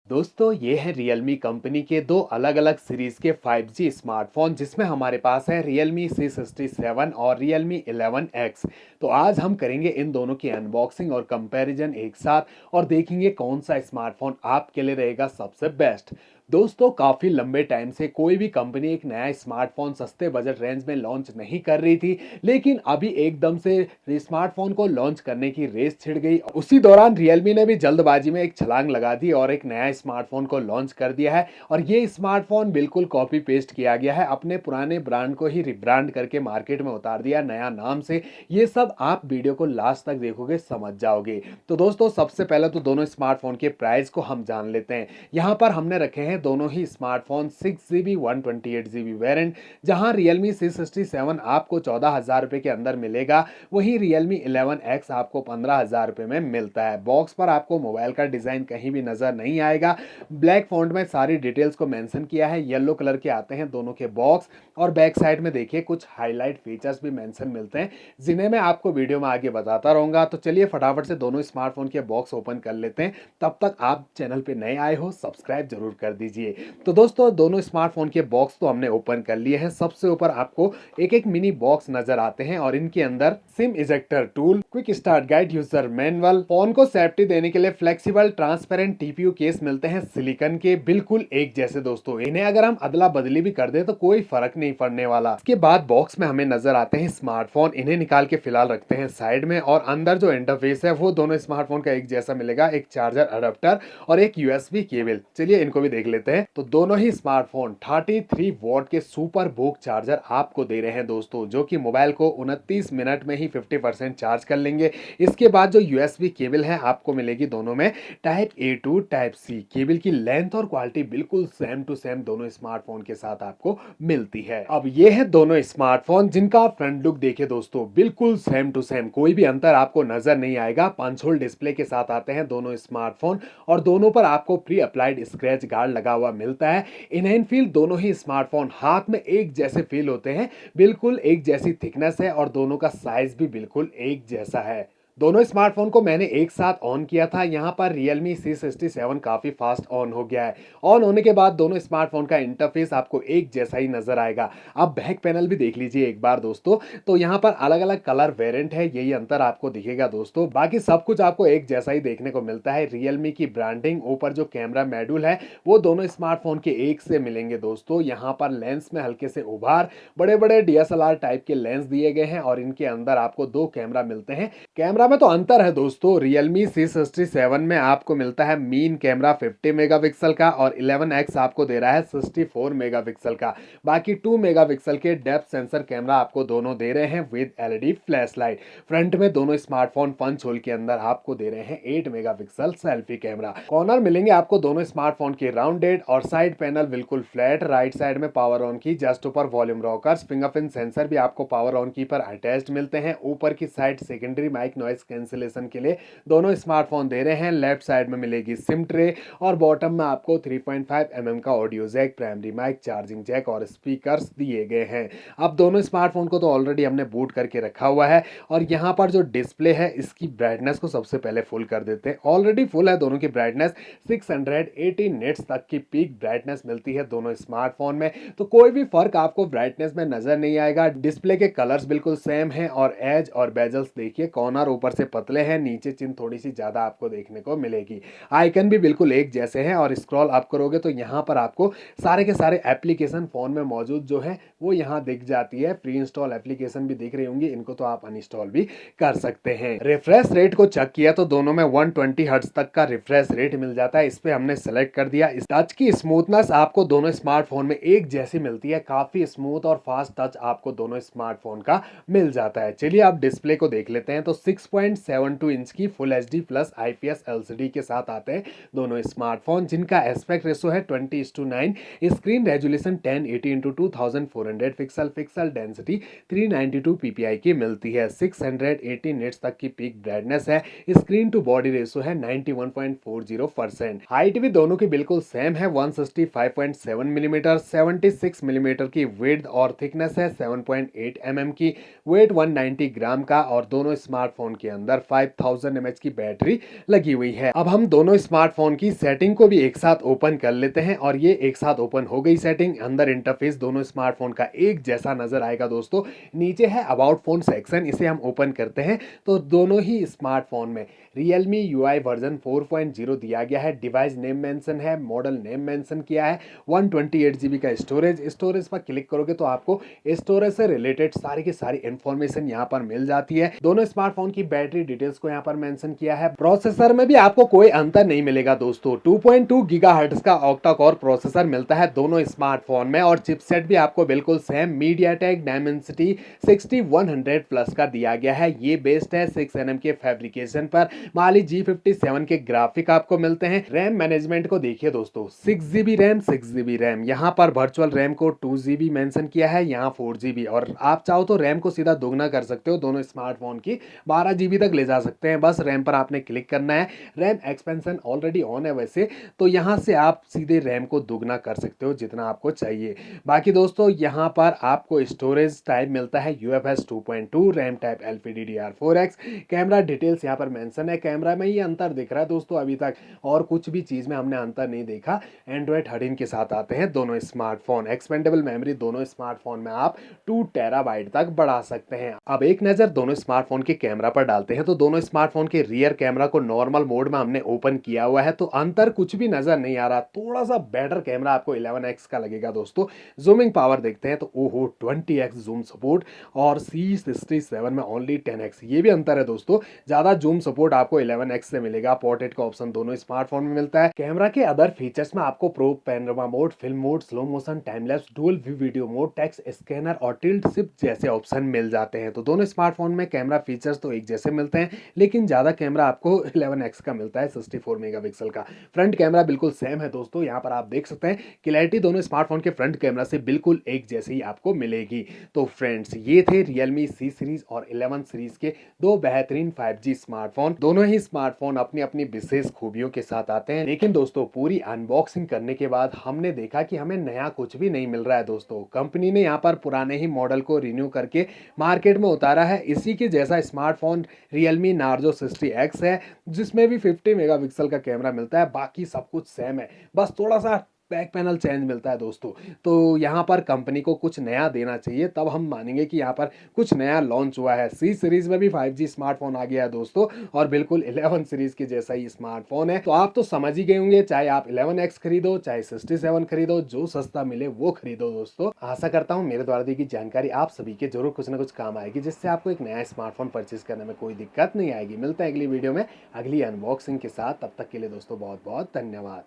दोस्तों ये है Realme कंपनी के दो अलग अलग सीरीज के 5G स्मार्टफोन जिसमें हमारे पास है Realme C67 और Realme 11X। तो आज हम करेंगे इन दोनों की अनबॉक्सिंग और कंपैरिजन एक साथ और देखेंगे कौन सा स्मार्टफोन आपके लिए रहेगा सबसे बेस्ट। दोस्तों काफ़ी लंबे टाइम से कोई भी कंपनी एक नया स्मार्टफोन सस्ते बजट रेंज में लॉन्च नहीं कर रही थी, लेकिन अभी एकदम से स्मार्टफोन को लॉन्च करने की रेस छिड़ गई। उसी दौरान Realme ने भी जल्दबाजी में एक छलांग लगा दी और एक नया स्मार्टफोन को लॉन्च कर दिया है। और ये स्मार्टफोन बिल्कुल कॉपी पेस्ट किया गया है, अपने पुराने ब्रांड को ही रिब्रांड करके मार्केट में उतार दिया नया नाम से। ये सब आप वीडियो को लास्ट तक देखोगे समझ जाओगे। तो दोस्तों सबसे पहले तो दोनों स्मार्टफोन के प्राइस को हम जान लेते हैं। यहाँ पर हमने रखे हैं दोनों ही स्मार्टफोन 6GB 128GB वेरिएंट, जहां Realme C67 आपको 14,000 रुपए के अंदर मिलेगा, वहीं Realme 11X आपको 15,000 रुपए में मिलता है। बॉक्स पर आपको मोबाइल का डिजाइन कहीं भी नजर नहीं आएगा, ब्लैक फॉन्ट में सारी डिटेल्स को मेंशन किया है। येलो कलर के आते हैं दोनों के बॉक्स और बैक साइड में देखिए कुछ हाईलाइट फीचर्स भी मेंशन मिलते हैं, जिन्हें मैं आपको वीडियो में आगे बताता रहूंगा। तो चलिए फटाफट से दोनों स्मार्टफोन के बॉक्स ओपन कर लेते हैं। तब तक आप चैनल पे नए आए हो सब्सक्राइब जरूर कर दीजिए। तो दोस्तों दोनों स्मार्टफोन के बॉक्स तो हमने ओपन कर लिए हैं। सबसे ऊपर आपको एक एक मिनी बॉक्स नजर आते हैं और इनके अंदर SIM ejector tool, quick start guide, user manual, phone को सेफ्टी देने के लिए फ्लेक्सिबल ट्रांसपेरेंट टीपीयू केस मिलते हैं सिलिकॉन के, बिल्कुल एक जैसे। दोस्तों इन्हें अगर हम अदला बदली भी कर दे तो कोई फर्क नहीं पड़ने वाला। इसके बाद बॉक्स में हमें नजर आते हैं स्मार्टफोन। इन्हें निकाल के फिलहाल रखते हैं साइड में और अंदर जो इंटरफेस है वो दोनों स्मार्टफोन का एक जैसा मिलेगा, एक चार्जर अडेप्टर और एक यूएसबी केबल। चलिए इनको भी देख लेते हैं। तो दोनों ही स्मार्टफोन 33 वॉट के सुपर बोक चार्जर आपको दे रहे हैं दोस्तों, जो कि मोबाइल को 29 मिनट में ही 50% चार्ज कर लेंगे। इसके बाद जो यूएसबी केबल है आपको मिलेगी दोनों में type A to type C. Cable की लेंथ और क्वालिटी बिल्कुल सेम टू सेम दोनों स्मार्टफोन के साथ आपको मिलती है। अब ये है दोनों स्मार्टफोन जिनका फ्रंट लुक देखिए दोस्तों, बिल्कुल सेम टू सेम, कोई भी अंतर आपको नजर नहीं आएगा। पंच होल डिस्प्ले के साथ आते हैं दोनों स्मार्टफोन और दोनों पर आपको प्री अप्लाइड स्क्रैच गार्ड लगा हुआ मिलता है। इन हैंड फील दोनों ही स्मार्टफोन हाथ में एक जैसे फील होते हैं, बिल्कुल एक जैसी थिकनेस है और दोनों का साइज भी बिल्कुल एक जैसा है। दोनों स्मार्टफोन को मैंने एक साथ ऑन किया था। यहाँ पर Realme C67 काफी फास्ट ऑन हो गया है। ऑन होने के बाद दोनों स्मार्टफोन का इंटरफेस आपको एक जैसा ही नजर आएगा। आप बैक पैनल भी देख लीजिए एक बार दोस्तों। तो यहाँ पर अलग अलग कलर वेरिएंट है, यही अंतर आपको दिखेगा दोस्तों, बाकी सब कुछ आपको एक जैसा ही देखने को मिलता है। Realme की ब्रांडिंग, ऊपर जो कैमरा मॉड्यूल है वो दोनों स्मार्टफोन के एक से मिलेंगे दोस्तों। यहाँ पर लेंस में हल्के से उभार, बड़े बड़े DSLR टाइप के लेंस दिए गए हैं और इनके अंदर आपको दो कैमरा मिलते हैं। कैमरा में तो अंतर है दोस्तों, Realme C67 में आपको मिलता है मीन कैमरा 50 मेगापिक्सल का और 11X आपको दे रहा है 64 मेगापिक्सल का। बाकी 2 मेगापिक्सल के डेप्थ सेंसर कैमरा आपको दोनों दे रहे हैं with LED flash light. Front में दोनों स्मार्टफोन पंच होल के अंदर आपको दे रहे हैं 8 मेगापिक्सल सेल्फी कैमरा। कॉर्नर मिलेंगे आपको दोनों स्मार्टफोन के राउंडेड और साइड पैनल बिल्कुल फ्लैट। राइट साइड में पावर ऑन की, जस्ट ऊपर वॉल्यूम रॉकर्स, फिंगरप्रिंट सेंसर भी आपको पावर ऑन की पर अटैच्ड मिलते हैं। ऊपर की side secondary mic noise cancellation के लिए दोनों स्मार्टफोन दे रहे हैं। लेफ्ट साइड में मिलेगी सिम ट्रे और बॉटम में आपको 3.5 mm का audio jack, primary mic, charging jack और स्पीकर्स दिए गए हैं। अब दोनों स्मार्टफोन को तो ऑलरेडी हमने बूट करके रखा हुआ है और यहाँ पर जो डिस्प्ले है इसकी ब्राइटनेस को सबसे पहले फुल कर देते हैं। ऑलरेडी फुल है दोनों की ब्राइटनेस, 680 निट्स तक की पीक ब्राइटनेस मिलती है दोनों स्मार्टफोन में। तो कोई भी फर्क आपको ब्राइटनेस में नजर नहीं आएगा। डिस्प्ले के कलर्स बिल्कुल सेम है और एज और बेजल्स देखिए, कॉर्नर ऊपर से पतले हैं, नीचे चिन थोड़ी सी ज्यादा आपको देखने को मिलेगी। आइकन भी बिल्कुल एक जैसे हैं और स्क्रॉल अप करोगे तो यहाँ पर आपको सारे के सारे एप्लीकेशन फोन में मौजूद जो है वो यहाँ दिख जाती है। प्री इंस्टॉल एप्लीकेशन भी दिख रही होंगी, इनको तो आप अनइंस्टॉल भी कर सकते हैं। रिफ्रेश रेट को चेक किया तो दोनों में 120 हर्ट्ज तक का रिफ्रेश रेट मिल जाता है, इस पे हमने सेलेक्ट कर दिया। इस टच की स्मूथनेस आपको दोनों स्मार्टफोन में एक जैसी मिलती है, काफी स्मूथ और फास्ट टच आपको दोनों स्मार्टफोन का मिल जाता है। चलिए आप डिस्प्ले को देख लेते हैं। तो 6.72 इंच की full HD plus IPS LCD के साथ आते हैं दोनों स्मार्टफोन, जिनका एस्पेक्ट रेशो है 20:9। Screen resolution 1080 x 2400 pixel, pixel density 392 ppi की मिलती है। 680 निट्स तक की पीक ब्राइटनेस है। स्क्रीन टू बॉडी रेशो है 91.40%। हाइट भी दोनों की बिल्कुल सेम है, 165.7 मिलीमीटर। 76 मिलीमीटर की विड्थ और थिकनेस है 7.8 mm की। वेट 190 ग्राम का और दोनों स्मार्टफोन के अंदर 5000 mAh की बैटरी लगी हुई है। अब हम दोनों स्मार्टफोन की सेटिंग को भी एक साथ ओपन कर लेते हैं और ये एक साथ ओपन हो गई सेटिंग। अंदर इंटरफेस दोनों स्मार्टफोन का एक जैसा नजर आएगा दोस्तों। नीचे है अबाउट फोन सेक्शन, इसे हम ओपन करते हैं तो दोनों ही स्मार्टफोन में Realme UI वर्जन 4.0 दिया गया है। डिवाइस नेम मेंशन है, मॉडल नेम मेंशन किया है। 128 GB का स्टोरेज पर क्लिक करोगे तो आपको स्टोरेज से रिलेटेड सारी की सारी इंफॉर्मेशन यहाँ पर मिल जाती है। दोनों स्मार्टफोन की बैटरी डिटेल्स को यहाँ पर मेंशन किया है। प्रोसेसर में भी आपको कोई अंतर नहीं मिलेगा दोस्तों। 2.2 गीगाहर्ट्ज का ऑक्टा कोर प्रोसेसर मिलता है दोनों स्मार्टफोन में और चिपसेट भी आपको बिल्कुल सेम मीडियाटेक डायमेंसिटी 6100 प्लस का दिया गया है। ये बेस्ड है 6nm के फैब्रिकेशन पर। माली G57 के ग्राफिक आपको मिलते हैं। रैम मैनेजमेंट को देखिए दोस्तों, 6GB रैम 6GB रैम, यहाँ पर वर्चुअल रैम को 2GB मेंशन किया है, यहाँ 4GB, और आप चाहो तो रैम को सीधा दोगुना कर सकते हो। दोनों स्मार्टफोन की 12GB तक ले जा सकते हैं। बस रैम पर आपने क्लिक करना है। रैम एक्सपेंशन ऑलरेडी ऑन है वैसे तो यहाँ से आप सीधे रैम को दोगुना कर सकते हो जितना आपको चाहिए। बाकी दोस्तों यहाँ पर आपको स्टोरेज टाइप मिलता है UFS 2.2, RAM type LPDDR4X। Camera details यहाँ पर मेंशन है। कैमरा में ये अंतर दिख रहा है दोस्तों अभी तक, और कुछ भी चीज में हमने अंतर नहीं देखा। एंड्रॉइड 13 के साथ आते हैं दोनों स्मार्टफोन। एक्सपेंडेबल मेमोरी दोनों स्मार्टफोन में आप 2 टेराबाइट तक बढ़ा सकते हैं। अब एक नजर दोनों स्मार्टफोन के कैमरा पर डालते हैं तो दोनों स्मार्टफोन के रियर कैमरा को नॉर्मल मोड में हमने ओपन किया हुआ है तो अंतर कुछ भी नजर नहीं आ रहा। थोड़ा सा बेटर कैमरा आपको 11x का लगेगा दोस्तों। जूमिंग पावर देखते हैं तो ओहो 20x जूम सपोर्ट और C67 में ओनली 10x, ये भी अंतर है दोस्तों। ज्यादा जूम सपोर्ट आपको 11x से मिलेगा। पोर्ट्रेट का ऑप्शन दोनों स्मार्टफोन में मिलता है। कैमरा के अदर फीचर्स में आपको pro panorama mode, film mode, slow motion, time lapse, dual view video mode, text scanner और टिल्ट शिफ्ट जैसे ऑप्शन मिल जाते हैं। तो दोनों स्मार्टफोन में कैमरा फीचर्स तो एक जैसे मिलते हैं लेकिन ज्यादा कैमरा आपको 11x का मिलता है 64 मेगापिक्सल का। फ्रंट कैमरा बिल्कुल सेम है दोस्तों। यहाँ पर आप देख सकते हैं क्लैरिटी दोनों स्मार्टफोन के फ्रंट कैमरा से बिल्कुल एक जैसी ही आपको मिलेगी। तो फ्रेंड्स ये थे Realme C सीरीज और 11 सीरीज के दो बेहतरीन 5G स्मार्टफोन। दोनों ही स्मार्टफोन अपनी अपनी विशेष खूबियों के साथ आते हैं। लेकिन दोस्तों पूरी अनबॉक्सिंग करने के बाद हमने देखा कि हमें नया कुछ भी नहीं मिल रहा है दोस्तों। कंपनी ने यहाँ पर पुराने ही मॉडल को रिन्यू करके मार्केट में उतारा है। इसी के जैसा स्मार्टफोन Realme Narzo 60X है जिसमें भी 50 मेगापिक्सल का कैमरा मिलता है। बाकी सब कुछ सेम है, बस थोड़ा सा बैक पैनल चेंज मिलता है दोस्तों। तो यहाँ पर कंपनी को कुछ नया देना चाहिए तब हम मानेंगे कि यहाँ पर कुछ नया लॉन्च हुआ है। C सीरीज में भी 5G स्मार्टफोन आ गया है दोस्तों और बिल्कुल 11 सीरीज के जैसा ही स्मार्टफोन है। तो आप तो समझ ही गए होंगे, चाहे आप 11X खरीदो चाहे 67 खरीदो, जो सस्ता मिले वो खरीदो दोस्तों। आशा करता हूँ मेरे द्वारा दी गई जानकारी आप सभी के जरूर कुछ ना कुछ काम आएगी जिससे आपको एक नया स्मार्टफोन परचेज करने में कोई दिक्कत नहीं आएगी। मिलता है अगली वीडियो में अगली अनबॉक्सिंग के साथ, तब तक के लिए दोस्तों बहुत बहुत धन्यवाद।